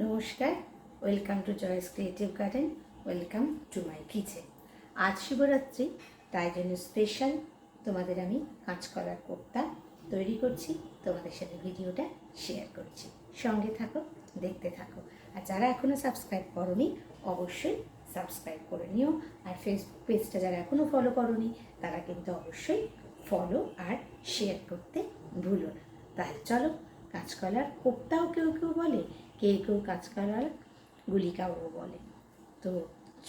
নমস্কার, welcome to Joyce's creative garden, welcome to my kitchen. আজ শিবরাত্রি, তাই জন্য স্পেশাল তোমাদের আমি কাঁচকলার কোপ্তা তৈরি করছি, তোমাদের সাথে ভিডিওটা শেয়ার করছি। সঙ্গে থাকো, দেখতে থাকো। আর যারা এখনও সাবস্ক্রাইব করোনি অবশ্যই সাবস্ক্রাইব করে নিও। আর ফেসবুক পেজটা যারা এখনও ফলো করোনি তারা কিন্তু অবশ্যই ফলো আর শেয়ার করতে ভুলো না। তাই চলো, কাঁচকলার কোপ্তাও কেউ কেউ বলে, কেউ কেউ কাঁচকলার গুলি কাবাবও বলে। তো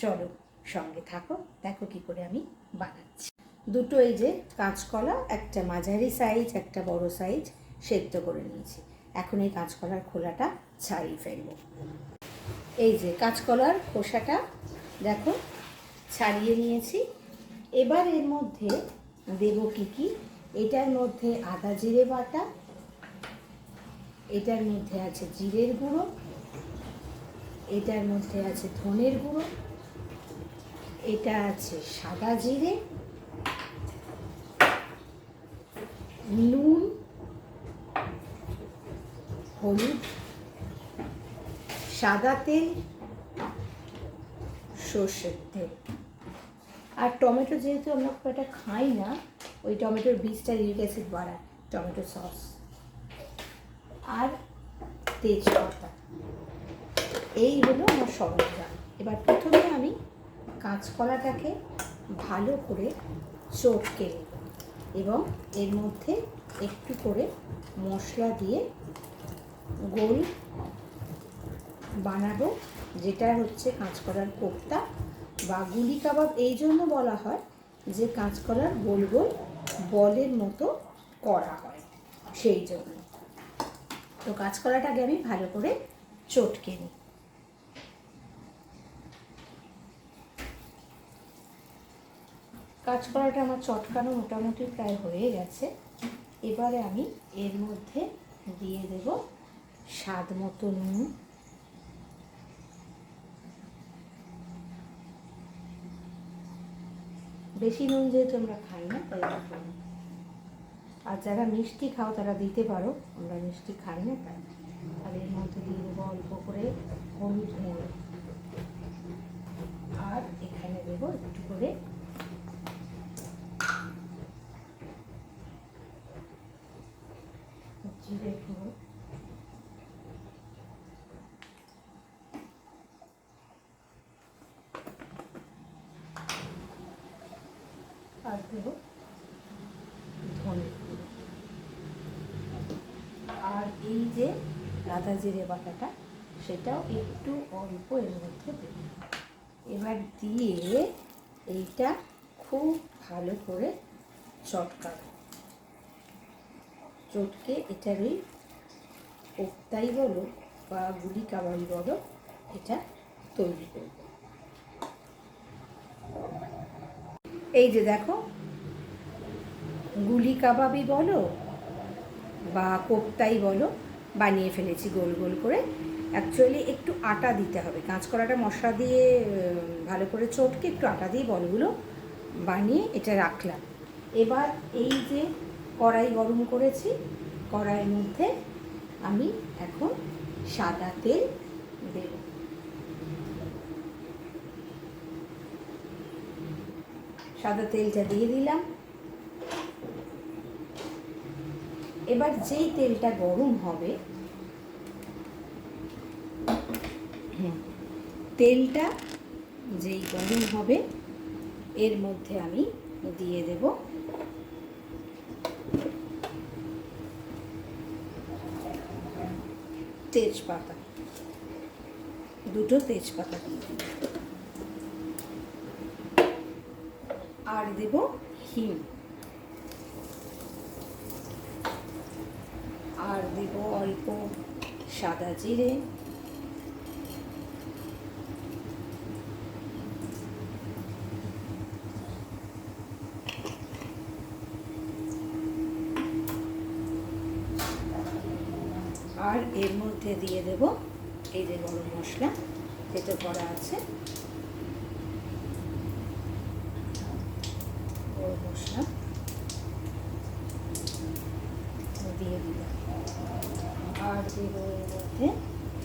চলো সঙ্গে থাকো, দেখো কি করে আমি বানাচ্ছি। দুটো এই যে কাঁচকলা, একটা মাঝারি সাইজ একটা বড় সাইজ সেদ্ধ করে নিয়েছি। এখন এই কাঁচকলার খোলাটা ছাড়িয়ে ফেলবো। এই যে কাঁচকলার খোসাটা দেখো ছাড়িয়ে নিয়েছি। এবার এর মধ্যে দেব কি কি, এটার মধ্যে আদা জিরে বাটা, এটার মধ্যে আছে জিরের গুঁড়ো, এটার মধ্যে আছে ধনের গুঁড়ো, এটা আছে সাদা জিরে, নুন, হলুদ, সাদা তেল, সর্ষের তেল। আর টমেটো যেহেতু আমরা খুব একটা খাই না, ওই টমেটোর বীজটা ইউরিক অ্যাসিড বাড়ায়, টমেটো সস আর তেজপাতা। এই হলো আমার সরঞ্জাম। এবার প্রথমে আমি কাঁচকলাটাকে ভালো করে চটকে নেব এবং এর মধ্যে একটু করে মশলা দিয়ে গোল বানাবো, যেটা হচ্ছে কাঁচকলার কোপ্তা বা গুলি কাবাব। এই জন্য বলা হয় যে কাঁচকলার গোল গোল বলের মতো করা হয়, সেই জন্য। তো কাঁচকলাটাকে আমি ভালো করে চটকে নিই। কাঁচকলাটা আমার চটকানো মোটামুটি প্রায় হয়ে গেছে। এবারে আমি এর মধ্যে দিয়ে দেব স্বাদ মতো নুন, বেশি নুন যেহেতু আমরা খাই না তাই। আর যারা মিষ্টি খাও তারা দিতে পারো, আমরা মিষ্টি খাই না তাই। আর এর মধ্যে দিয়ে দেবো অল্প করে হলুদ গুঁড়ো, আর এখানে দেবো একটু করে জিরে গুঁড়ো, আর দেবো ধনে গুঁড়ো, আর এই যে আদা জিরে বাটাটা সেটাও একটু অল্প এর মধ্যে দেব। এবার দিয়ে এইটা খুব ভালো করে চটকাবো। চটকে এটার ওই কোপ্তাই বলো বা গুলি কাবাবই বলো, এটা তৈরি করব। এই যে দেখো, গুলি কাবাবই বলো বা কোপ্তাই বলো, বানিয়ে ফেলেছি গোল গোল করে। অ্যাকচুয়ালি একটু আটা দিতে হবে, কাঁচকলাটা মশলা দিয়ে ভালো করে চটকে একটু আটা দিয়ে বলগুলো বানিয়ে এটা রাখলাম। এবার এই যে কড়াই গরম করেছি, কড়াইয়ের মধ্যে আমি এখন সাদা তেল দেব। সাদা তেলটা দিয়ে দিলাম। এবার যেই তেলটা গরম হবে, তেলটা যেই গরম হবে এর মধ্যে আমি দিয়ে দেব তেজপাতা, দুটো তেজপাতা দিয়ে দেব, আর দেব হিং, আর দেব অল্প সাদা জিরে, আর এর মধ্যে দিয়ে দেব এই যে গরম মশলা যেটা করা আছে, গরম মশলা দিয়ে দিলাম। আর দেব এর মধ্যে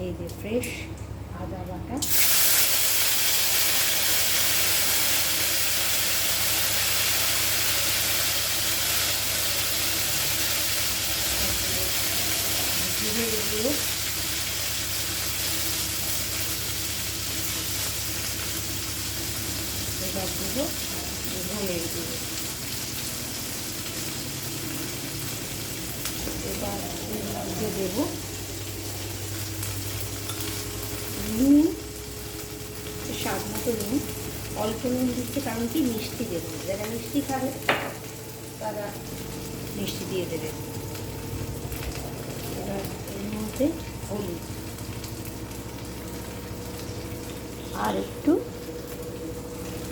এই যে ফ্রেশ আদা বাটা, জিরে গুঁড়ো, এবার দেবো ধনের গুঁড়ো, এবার এর মধ্যে দেবো নুন, স্বাদ মতো নুন, অল্প নুন দিচ্ছে কারণ কি মিষ্টি দেবো, যারা মিষ্টি খাবে তারা মিষ্টি দিয়ে দেবে। এবার এর মধ্যে হলুদ আর একটু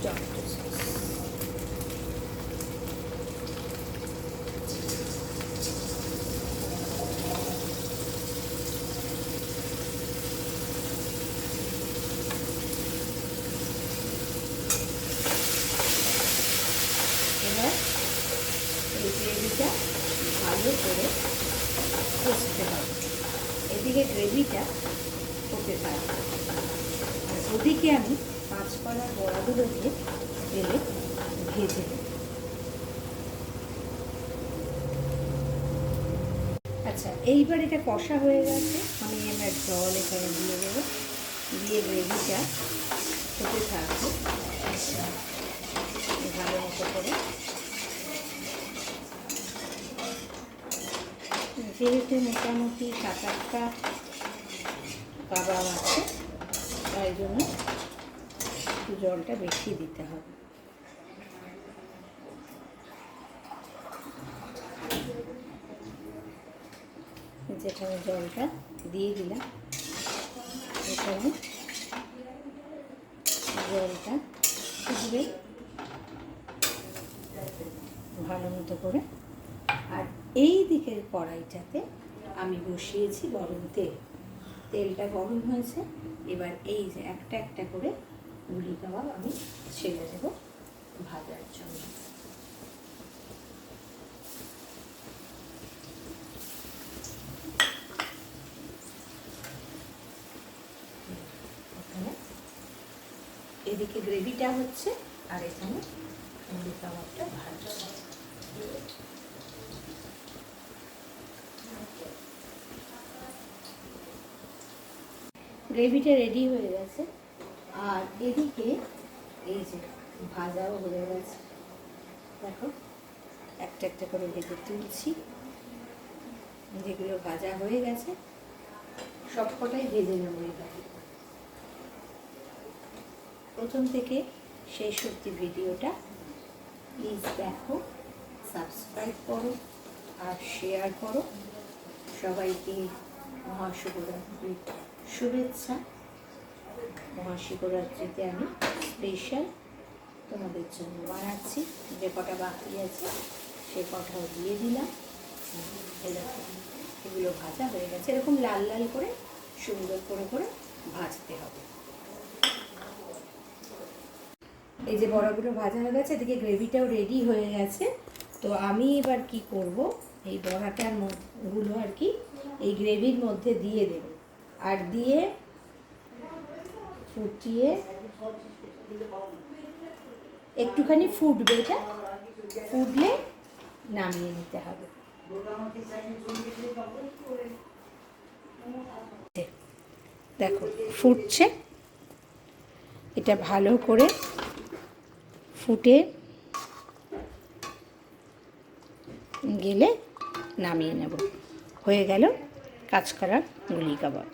টমেটো সস, এবার এই গ্রেভিটা ভালো করে কষতে হবে। এদিকে গ্রেভিটা হতে থাকবে আর ওদিকে আমি কাঁচকলার বড়াগুলোকে তেলে ভেজে নেব। আচ্ছা, এইবার এটা কষা হয়ে গেছে, আমি এবার জল এখানে দিয়ে দেবো, দিয়ে গ্রেভিটা হতে থাকবে ভালো মতো করে। যেহেতু মোটামুটি 7-8টা কাবাব আছে, তাই জন্য একটু জলটা বেশি দিতে হবে। যেখানে জলটা দিয়ে দিলাম, এখানে জলটা ফুটবে ভালো মতো করে। আর এই দিকের কড়াইটাতে আমি বসিয়েছি গরম তেল, তেলটা গরম হয়েছে। এবার এই যে একটা একটা করে গুলি কাবাব আমি ছেড়ে দেব ভাজার জন্য। এদিকে গ্রেভিটা হচ্ছে আর এখানে গুলি কাবাবটা ভাজছে। গ্রেভিটা রেডি হয়ে গেছে আর এদিকে এই যে ভাজাও হয়ে গেছে। দেখো একটা একটা করে ভেজে তুলছি, যেগুলো ভাজা হয়ে গেছে সবকটাই ভেজে নেব। এবার প্রথম থেকে শেষ অবধি ভিডিওটা প্লিজ দেখো, সাবস্ক্রাইব করো আর শেয়ার করো। সবাইকে মহাশিবরাত্রি শুভেচ্ছা। মহাশিবরাত্রিতে আমি স্পেশাল তোমাদের জন্য বানাচ্ছি, যে কটা বাকি আছে সে কটাও দিয়ে দিলাম। এরকম এগুলো ভাজা হয়ে গেছে, এরকম লাল লাল করে সুন্দর করে করে ভাজতে হবে। এই যে বড়াগুলো ভাজা হয়ে গেছে, এদিকে গ্রেভিটাও রেডি হয়ে গেছে। তো আমি এবার কি করব, এই বড়াটার গুলো আর কি এই গ্রেভির মধ্যে দিয়ে দেব, আর দিয়ে ফুটিয়ে একটুখানি ফুটবে, এটা ফুটলে নামিয়ে নিতে হবে। দেখো ফুটছে, এটা ভালো করে ফুটে গেলে নামিয়ে নেব। হয়ে গেল কাঁচকলার গুলি কাবাব।